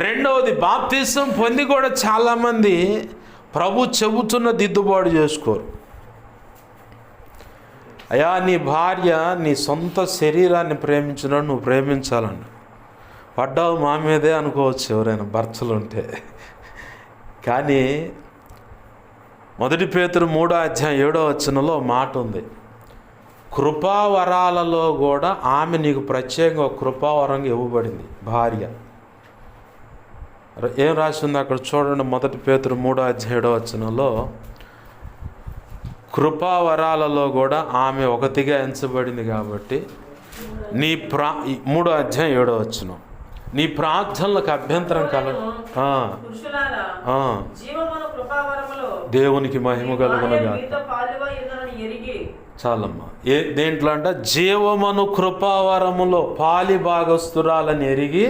రెండవది, బాప్తిసం పొంది కూడా చాలామంది ప్రభు చెబుతున్న దిద్దుబాటు చేసుకోరు. అయ్యా, నీ భార్య నీ సొంత శరీరాన్ని ప్రేమించినట్టు నువ్వు ప్రేమించాలండి. పడ్డావు మా మీదే అనుకోవచ్చు ఎవరైనా భర్తలు ఉంటే. కానీ 1 పేతురు 3:7 మాట ఉంది, కృపావరాలలో కూడా ఆమె నీకు ప్రత్యేకంగా ఒక కృపావరంగా ఇవ్వబడింది భార్య. ఏం రాసి ఉంది అక్కడ చూడండి. 1 పేతురు 3:7 కృపావరాలలో కూడా ఆమె ఒకటిగా ఎంచబడింది కాబట్టి 3:7 నీ ప్రార్థనలకు అభ్యంతరం కలగ దేవునికి మహిమ కలుగునగా. చాలమ్మా. దేంట్లో అంట? జీవమను కృపావరములో పాలి భాగస్తురాలని ఎరిగి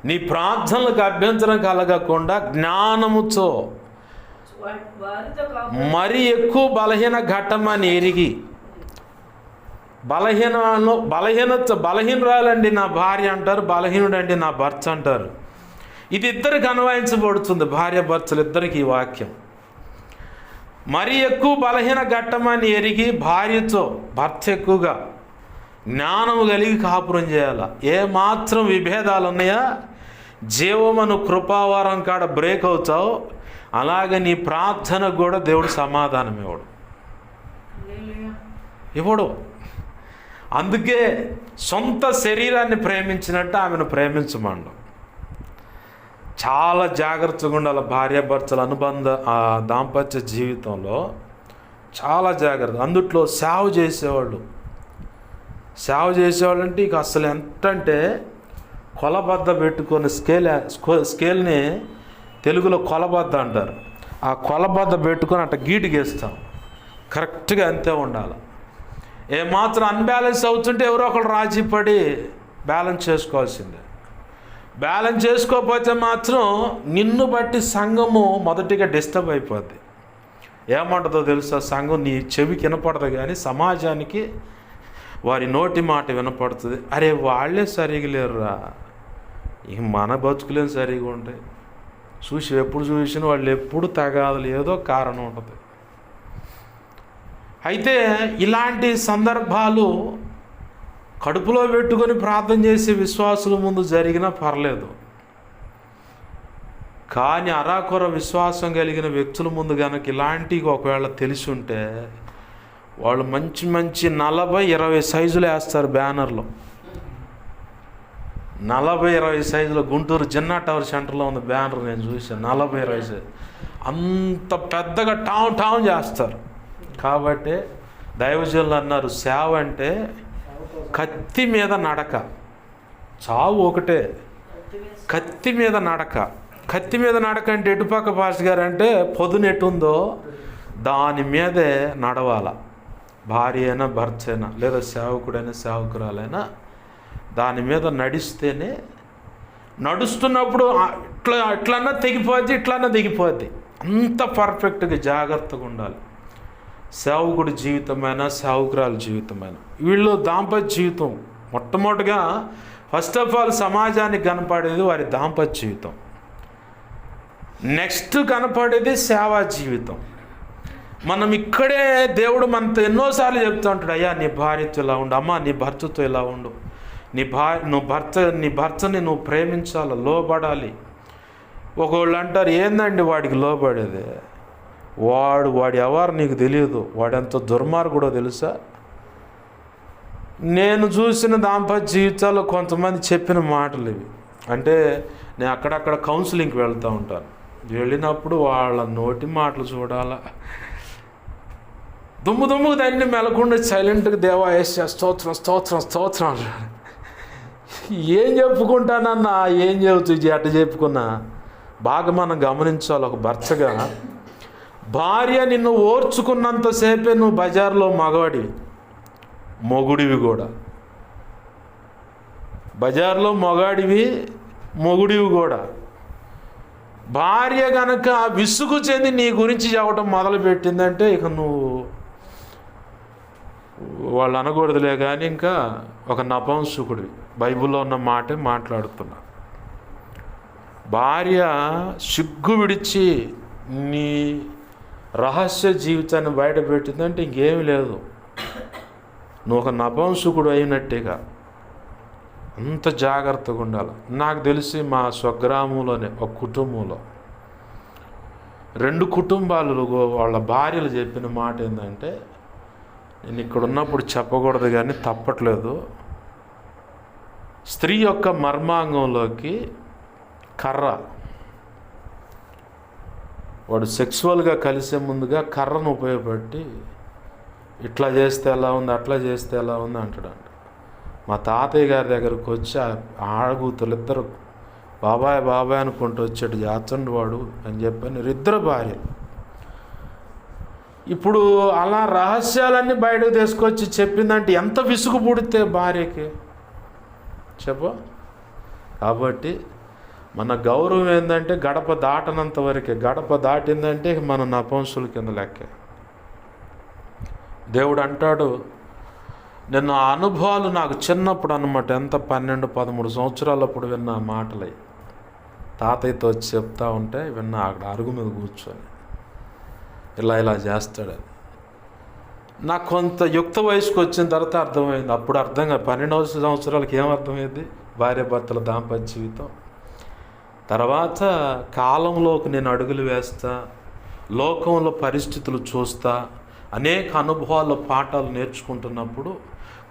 నీ ప్రార్థనలకు అభ్యంతరం కలగకుండా జ్ఞానముతో మరి ఎక్కువ బలహీన ఘట్టమని ఎరిగి, బలహీనరాలండి నా భార్య అంటారు, బలహీనుడండి నా భర్త అంటారు. ఇది ఇద్దరికి అన్వయించబడుతుంది, భార్య భర్తలు ఇద్దరికి ఈ వాక్యం. మరి ఎక్కువ బలహీన ఘట్టమని ఎరిగి భార్యతో భర్త ఎక్కువగా జ్ఞానము కలిగి కాపురం చేయాలా. ఏమాత్రం విభేదాలు ఉన్నాయా, జీవమను కృపావరం కాడ బ్రేక్ అవుతావు, అలాగే నీ ప్రార్థనకు కూడా దేవుడు సమాధానం ఇవ్వడు. అందుకే సొంత శరీరాన్ని ప్రేమించినట్టు ఆమెను ప్రేమించమండు. చాలా జాగ్రత్తగా ఉండాలి భార్యాభర్తల అనుబంధ దాంపత్య జీవితంలో. చాలా జాగ్రత్త. అందుట్లో సేవ చేసేవాళ్ళు అంటే ఇక అసలు ఎంత అంటే కొలబద్ద పెట్టుకొని స్కేల్ని తెలుగులో కొలబద్ద అంటారు. ఆ కొలబద్ద పెట్టుకొని అట్ట గీటు గీస్తాం. కరెక్ట్గా అంతే ఉండాలి. ఏమాత్రం అన్బ్యాలెన్స్ అవుతుంటే ఎవరో ఒకరు రాజీ పడి బ్యాలెన్స్ చేసుకోవాల్సిందే. బ్యాలెన్స్ చేసుకోకపోతే మాత్రం నిన్ను బట్టి సంఘము మొదటిగా డిస్టర్బ్ అయిపోద్ది. ఏమంటుందో తెలుసా? సంఘం నీ చెవికి వినపడదు కానీ సమాజానికి వారి నోటి మాట వినపడుతుంది. అరే వాళ్ళే సరిగా లేరురా, ఇక మన బతుకులేం సరిగా ఉంటాయి. ఎప్పుడు చూసినా వాళ్ళు ఎప్పుడు తగాదులు, ఏదో కారణం ఉంటుంది. అయితే ఇలాంటి సందర్భాలు కడుపులో పెట్టుకొని ప్రార్థన చేసే విశ్వాసుల ముందు జరిగినా పర్లేదు. కానీ అరాకొర విశ్వాసం కలిగిన వ్యక్తుల ముందు కనుక ఇలాంటివి ఒకవేళ తెలిసి ఉంటే వాళ్ళు మంచి 40-20 సైజులు వేస్తారు బ్యానర్లో. 40-20 సైజులో గుంటూరు జిన్నా టవర్ సెంటర్లో ఉంది బ్యానర్, నేను చూసాను. 40-20 సైజు అంత పెద్దగా టామ్ చేస్తారు. కాబట్టి దైవజనులు అన్నారు, సేవ అంటే కత్తి మీద నడక. చావు ఒకటే, కత్తి మీద నడక. కత్తి మీద నడక అంటే ఎటుపక్క పాస్టర్ గారు అంటే పొదును ఎటుందో దాని మీదే నడవాల. భార్య అయినా భర్త అయినా లేదా సేవకుడైనా సేవకురాలైనా దాని మీద నడిస్తేనే, నడుస్తున్నప్పుడు ఇట్లన్నా తెగిపోద్ది, ఇట్లన్నా దిగిపోద్ది. అంత పర్ఫెక్ట్గా జాగ్రత్తగా ఉండాలి. సేవకుడి జీవితమైనా సేవకురాల జీవితమైనా వీళ్ళు దాంపత్య జీవితం మొట్టమొదటిగా ఫస్ట్ ఆఫ్ ఆల్ సమాజానికి కనపడేది వారి దాంపత్య జీవితం. నెక్స్ట్ కనపడేది సేవా జీవితం. మనం ఇక్కడే దేవుడు మనతో ఎన్నోసార్లు చెప్తూ ఉంటాడు, అయ్యా నీ భార్యతో ఇలా ఉండు, అమ్మ నీ భర్తతో ఇలా ఉండు, నీ భర్తని నువ్వు ప్రేమించాలి, లోబడాలి. ఒకళ్ళు అంటారు, ఏందండి వాడికి లోబడేది? వాడి ఎవరు నీకు తెలియదు, వాడెంత దుర్మార్గుడో తెలుసా? నేను చూసిన దాంపత్య జీవితాల్లో కొంతమంది చెప్పిన మాటలు ఇవి. అంటే నేను అక్కడక్కడ కౌన్సిలింగ్కి వెళ్తూ ఉంటాను. వెళ్ళినప్పుడు వాళ్ళ నోటి మాటలు చూడాలా. దుమ్ముకు దాన్ని మెలకుండా సైలెంట్గా దేవా యేసయ్యా స్తోత్రం. ఏం చెప్పుకుంటానన్నా, ఏం చెబుతుంది అట్ట చెప్పుకున్నా. బాగా మనం గమనించాలి. ఒక భర్తగా భార్య నిన్ను ఓర్చుకున్నంతసేపే నువ్వు బజార్లో మొగుడివి కూడా. బజార్లో మొగుడివి కూడా. భార్య కనుక విసుగు చెంది నీ గురించి చెప్పడం మొదలుపెట్టిందంటే ఇక నువ్వు వాళ్ళు అనకూడదులే కానీ ఇంకా ఒక నపుంసకుడివి. బైబిల్లో ఉన్న మాటే మాట్లాడుతున్నా. భార్య సిగ్గు విడిచి నీ రహస్య జీవితాన్ని బయట పెట్టిందంటే ఇంకేమీ లేదు, నువ్వు ఒక నపుంసకుడు అయినట్టేగా. అంత జాగ్రత్తగా ఉండాలి. నాకు తెలిసి మా స్వగ్రామంలోనే ఒక కుటుంబంలో 2 కుటుంబాలు వాళ్ళ భార్యలు చెప్పిన మాట ఏంటంటే, నేను ఇక్కడ ఉన్నప్పుడు చెప్పకూడదు కానీ తప్పట్లేదు, స్త్రీ యొక్క మర్మాంగంలోకి కర్ర, వాడు సెక్సువల్గా కలిసే ముందుగా కర్రను ఉపయోగపెట్టి ఇట్లా చేస్తే ఎలా ఉంది, అట్లా చేస్తే ఎలా ఉంది అంటాడంట. మా తాతయ్య గారి దగ్గరకు వచ్చి ఆడగూతులు ఇద్దరు బాబాయ్ బాబాయ్ అనుకుంటూ వచ్చాడు, జాచండి వాడు అని చెప్పని 2 భార్యలు. ఇప్పుడు అలా రహస్యాలన్నీ బయటకు తీసుకొచ్చి చెప్పిందంటే ఎంత విసుగు పుడితే భార్యకి చెప్పు. కాబట్టి మన గౌరవం ఏంటంటే గడప దాటనంత వరకే, గడప దాటిందంటే మన నపుంసుల కింద లెక్కే. దేవుడు అంటాడు, నిన్న ఆ అనుభవాలు నాకు చిన్నప్పుడు అన్నమాట, ఎంత 12-13 సంవత్సరాలప్పుడు విన్న మాటలై తాతయ్యతో వచ్చి చెప్తా ఉంటే విన్నా, అక్కడ అరుగు మీద కూర్చొని ఇలా చేస్తాడని. నాకు కొంత యుక్త వయసుకు వచ్చిన తర్వాత అర్థమైంది. అప్పుడు అర్థం కాదు, 12 సంవత్సరాలకి ఏం అర్థమైంది భార్య భర్తల దాంపత్య జీవితం. తర్వాత కాలంలోకి నేను అడుగులు వేస్తా, లోకంలో పరిస్థితులు చూస్తా, అనేక అనుభవాల పాఠాలు నేర్చుకుంటున్నప్పుడు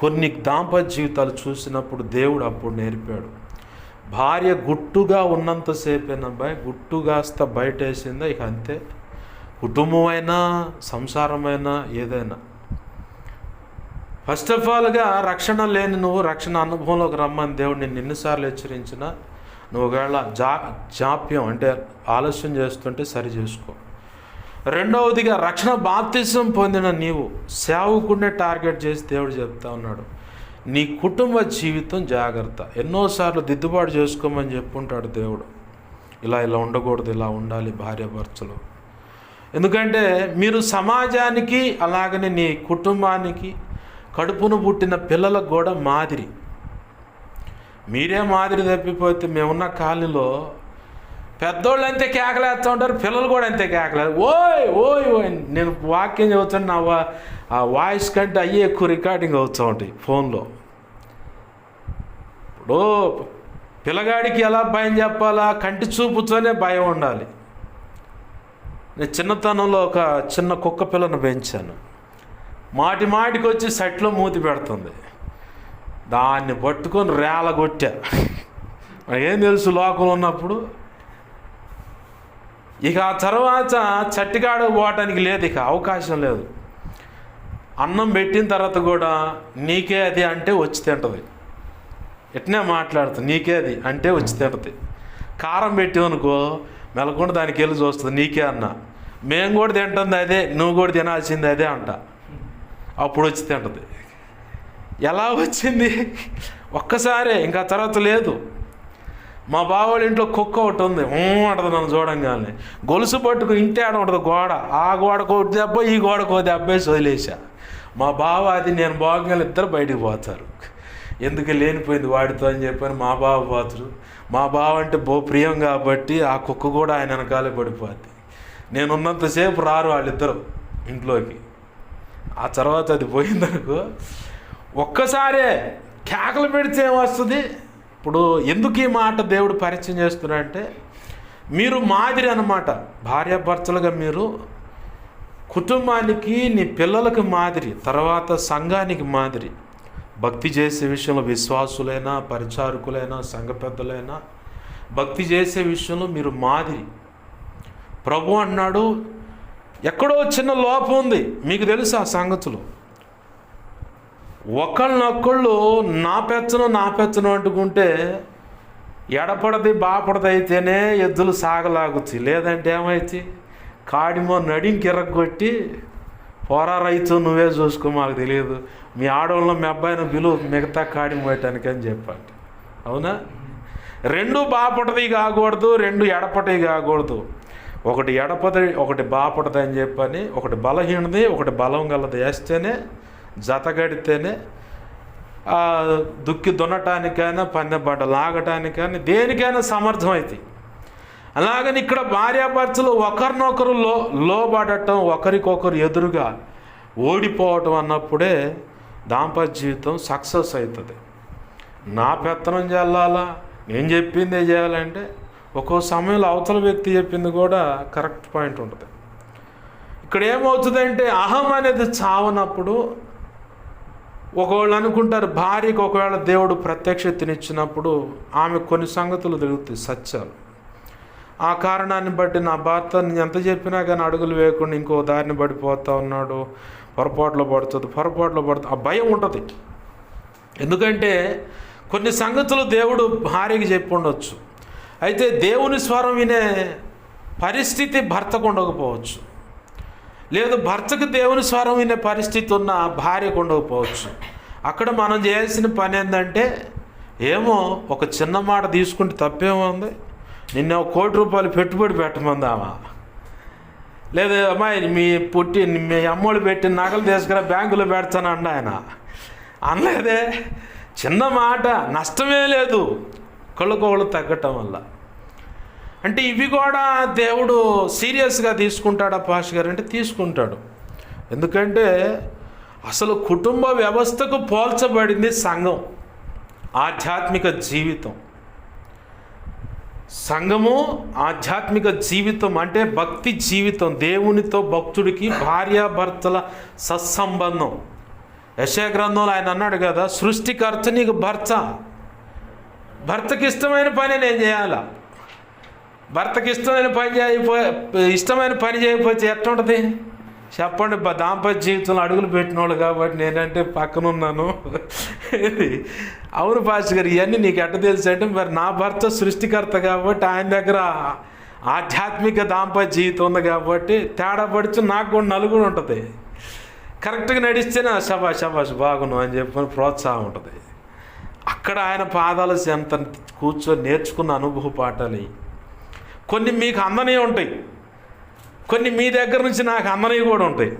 కొన్ని దాంపత్య జీవితాలు చూసినప్పుడు దేవుడు అప్పుడు నేర్పాడు, భార్య గుట్టుగా ఉన్నంతసేపేనబ్బాయి, గుట్టుగాస్త బయట వేసిందా ఇక అంతే. కుటుంబమైనా సంసారమైనా ఏదైనా ఫస్ట్ ఆఫ్ ఆల్గా రక్షణ లేని నువ్వు రక్షణ అనుభవంలోకి రమ్మని దేవుడు నేను ఎన్నిసార్లు హెచ్చరించినా నువ్వు ఒకవేళ జాప్యం అంటే ఆలస్యం చేస్తుంటే సరి చేసుకో. రెండవదిగా రక్షణ బాప్తిసం పొందిన నీవు సేవకుడినే టార్గెట్ చేసి దేవుడు చెప్తా ఉన్నాడు, నీ కుటుంబ జీవితం జాగ్రత్త. ఎన్నోసార్లు దిద్దుబాటు చేసుకోమని చెప్పుంటాడు దేవుడు, ఇలా ఉండకూడదు, ఇలా ఉండాలి భార్యాభర్తలు. ఎందుకంటే మీరు సమాజానికి అలాగనే నీ కుటుంబానికి కడుపును పుట్టిన పిల్లలకు కూడా మాదిరి. మీరే మాదిరి తప్పిపోతే మేమున్న కాలనీలో పెద్దోళ్ళు అంతే కేకలేస్తూ ఉంటారు, పిల్లలు కూడా అంతే కేకలేదు, ఓయ్ ఓయ్ ఓయ్. నేను వాక్యం చదువుతాను, నా ఆ వాయిస్ కంటే అయ్యే ఎక్కువ రికార్డింగ్ అవుతూ ఉంటాయి ఫోన్లో. ఇప్పుడు పిల్లగాడికి ఎలా భయం చెప్పాలా, కంటి చూపుతోనే భయం ఉండాలి. నేను చిన్నతనంలో ఒక చిన్న కుక్క పిల్లను పెంచాను, మాటికి వచ్చి సెట్లో మూతి పెడుతుంది, దాన్ని పట్టుకొని రేల కొట్టా. ఏం తెలుసు లోకంలో ఉన్నప్పుడు. ఇక ఆ తర్వాత చట్టికాడకు పోవటానికి లేదు, ఇక అవకాశం లేదు. అన్నం పెట్టిన తర్వాత కూడా నీకే అది అంటే వచ్చి తింటుంది, ఎట్నే మాట్లాడుతుంది, నీకే అది అంటే వచ్చి తింటుంది. కారం పెట్టామనుకో మెలకుండా దానికి వెళ్ళి చూస్తుంది, నీకే అన్న, మేము కూడా తింటుంది అదే, నువ్వు కూడా తినాల్సింది అదే అంట, అప్పుడు వచ్చి తింటుంది. ఎలా వచ్చింది ఒక్కసారే, ఇంకా తర్వాత లేదు. మా బావాళ్ళ ఇంట్లో కుక్క ఒకటి ఉంది, అంటది నన్ను చూడంగానే, గొలుసు పట్టుకు ఇంటి ఆడ ఉంటుంది గోడ, ఆ గోడకో దెబ్బ ఈ గోడకో దెబ్బ వదిలేసా. మా బావ అది నేను బాగా ఇద్దరు బయటికి పోతారు, ఎందుకు లేనిపోయింది వాడితో అని చెప్పని మా బావ పోతారు. మా బావ అంటే ప్రియం కాబట్టి ఆ కుక్క కూడా ఆయన వెనకాలే పడిపోద్ది. నేనున్నంతసేపు రారు వాళ్ళిద్దరు ఇంట్లోకి. ఆ తర్వాత అది పోయిందనుకో ఒక్కసారే కేకలు పెడితే ఏమొస్తుంది. ఇప్పుడు ఎందుకు ఈ మాట దేవుడు పరిచయం చేస్తున్నాడంటే, మీరు మాదిరి అన్నమాట, భార్యాభర్తలుగా మీరు కుటుంబానికి నీ పిల్లలకు మాదిరి, తర్వాత సంఘానికి మాదిరి. భక్తి చేసే విషయంలో విశ్వాసులైనా పరిచారకులైనా సంఘ పెద్దలైనా భక్తి చేసే విషయంలో మీరు మాదిరి. ప్రభు అన్నాడు, ఎక్కడో చిన్న లోపం ఉంది, మీకు తెలుసు ఆ సంగతులు. ఒకళ్ళనొక్కళ్ళు నా పెచ్చను అంటుకుంటే ఎడపడది బాపడది అయితేనే ఎద్దులు సాగలాగుతాయి, లేదంటే ఏమైతే కాడిమో నడింకిరగొట్టి పోరా రైతు నువ్వే చూసుకో, మాకు తెలియదు, మీ ఆడవాళ్ళ మీ అబ్బాయిని పిలువు మిగతా కాడి పోయటానికి అని చెప్పండి. అవునా? 2 బాపటది కాకూడదు, 2 ఎడపటి కాకూడదు. ఒకటి ఎడపది ఒకటి బాపటది అని చెప్పని, ఒకటి బలహీనది ఒకటి బలం గలది వేస్తేనే జతగడితేనే దుక్కి దున్నటానికైనా పన్నె బట్ట లాగటానికైనా దేనికైనా సమర్థం అవుతాయి. అలాగని ఇక్కడ భార్యాభర్తలు ఒకరినొకరు లోబడటం, ఒకరికొకరు ఎదురుగా ఓడిపోవటం అన్నప్పుడే దాంపత్య జీవితం సక్సెస్ అవుతుంది. నా పెత్తనం చెల్లాలా, నేను చెప్పిందే చేయాలంటే ఒక్కో సమయంలో అవతల వ్యక్తి చెప్పింది కూడా కరెక్ట్ పాయింట్ ఉంటుంది. ఇక్కడ ఏమవుతుందంటే అహం అనేది చావనప్పుడు ఒకవేళ అనుకుంటారు, భార్యకు ఒకవేళ దేవుడు ప్రత్యక్షతనిచ్చినప్పుడు ఆమె కొన్ని సంగతులు తెలుగుతాయి, సత్యాలు. ఆ కారణాన్ని బట్టి నా భర్త నేను ఎంత చెప్పినా కానీ అడుగులు వేయకుండా ఇంకో దారిని పడిపోతూ ఉన్నాడు, పొరపాట్లో పడుతుంది, ఆ భయం ఉంటుంది. ఎందుకంటే కొన్ని సంగతులు దేవుడు భార్యకి చెప్పి ఉండొచ్చు, అయితే దేవుని స్వరం వినే పరిస్థితి భర్తకు ఉండకపోవచ్చు, లేదు భర్తకు దేవుని స్వరం వినే పరిస్థితి ఉన్న భార్యకు ఉండకపోవచ్చు. అక్కడ మనం చేయాల్సిన పని ఏంటంటే, ఏమో ఒక చిన్న మాట తీసుకుంటే తప్పేమో ఉంది, నిన్న ₹1 కోటి పెట్టుబడి పెట్టమందామా, లేదు అమ్మాయి మీ అమ్మోళ్ళు పెట్టిన నగలు తీసుకురా బ్యాంకులో పెడతానండి ఆయన అనలేదే. చిన్న మాట, నష్టమే లేదు కళ్ళుకోళ్ళు తగ్గటం వల్ల. అంటే ఇవి కూడా దేవుడు సీరియస్గా తీసుకుంటాడా పాష్ గారు అంటే తీసుకుంటాడు. ఎందుకంటే అసలు కుటుంబ వ్యవస్థకు పోల్చబడింది సంఘం, ఆధ్యాత్మిక జీవితం. సంఘము ఆధ్యాత్మిక జీవితం అంటే భక్తి జీవితం, దేవునితో భక్తుడికి భార్యాభర్తల సత్సంబంధం. యెషయా గ్రంథంలో ఆయన అన్నాడు కదా, సృష్టికర్త నీకు భర్తకి ఇష్టమైన పని నేను చేయాలా, భర్తకి ఇష్టమైన పని చేయకపోతే ఎట్లుంటుంది చెప్పండి. దాంపత్య జీవితంలో అడుగులు పెట్టినోళ్ళు కాబట్టి నేనంటే పక్కనున్నాను. అవును పాస్టర్ గారు, ఇవన్నీ నీకు ఎట్ట తెలుసు అంటే, మరి నా భర్త సృష్టికర్త కాబట్టి ఆయన దగ్గర ఆధ్యాత్మిక దాంపత్య జీవితం ఉంది కాబట్టి తేడా పడితే నాకు కూడా నలుగురు ఉంటుంది. కరెక్ట్గా నడిస్తేనే శబాష్ బాగును అని చెప్పి ప్రోత్సాహం ఉంటుంది. అక్కడ ఆయన పాదాల చెంత కూర్చొని నేర్చుకున్న అనుభవ పాఠాలు కొన్ని మీకు అందనే ఉంటాయి, కొన్ని మీ దగ్గర నుంచి నాకు అందనవి కూడా ఉంటాయి.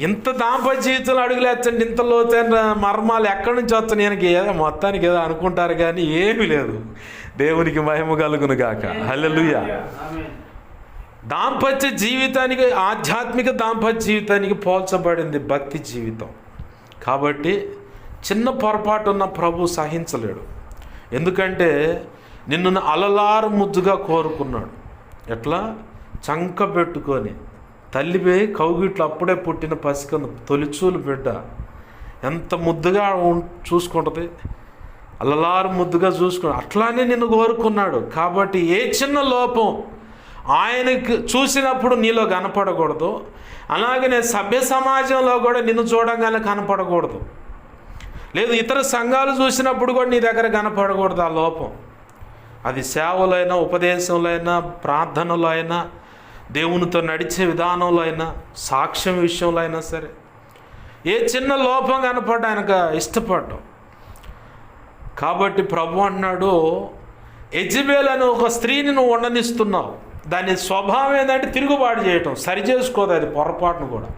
ఇంత దాంపత్య జీవితంలో అడుగులేచ్చండి, ఇంత లోతైన మర్మాలు ఎక్కడి నుంచి వస్తాయి నేను ఏదో మొత్తానికి ఏదో అనుకుంటారు కానీ ఏమీ లేదు. దేవునికి మహిమ కలుగును గాక. హల్లెలూయా. దాంపత్య జీవితానికి, ఆధ్యాత్మిక దాంపత్య జీవితానికి పోల్చబడింది భక్తి జీవితం. కాబట్టి చిన్న పొరపాటు ఉన్న ప్రభు సహించలేడు. ఎందుకంటే నిన్ను అలలారు ముద్దుగా కోరుకున్నాడు. ఎట్లా చంక పెట్టుకొని తల్లిపై కౌగిట్లు అప్పుడే పుట్టిన పసికను తొలిచూలు బిడ్డ ఎంత ముద్దుగా చూసుకుంటుంది, అలలారు ముద్దుగా చూసుకున్నాడు. అట్లానే నిన్ను కోరుకున్నాడు. కాబట్టి ఏ చిన్న లోపం ఆయనకు చూసినప్పుడు నీలో కనపడకూడదు, అలాగనే సభ్య సమాజంలో కూడా నిన్ను చూడంగానే కనపడకూడదు, లేదు ఇతర సంఘాలు చూసినప్పుడు కూడా నీ దగ్గర కనపడకూడదు ఆ లోపం. అది సేవలైనా, ఉపదేశంలో అయినా, ప్రార్థనలో అయినా, దేవునితో నడిచే విధానంలో అయినా, సాక్ష్యం విషయంలో అయినా సరే ఏ చిన్న లోపం కనపడ్డా ఆయనకు ఇష్టపడ్డాం. కాబట్టి ప్రభు అన్నాడు, యెజబెల్ అనే ఒక స్త్రీని నువ్వు ఉండనిస్తున్నావు, దాని స్వభావం ఏంటంటే తిరుగుబాటు చేయటం, సరి చేసుకోదు అది పొరపాటును కూడా.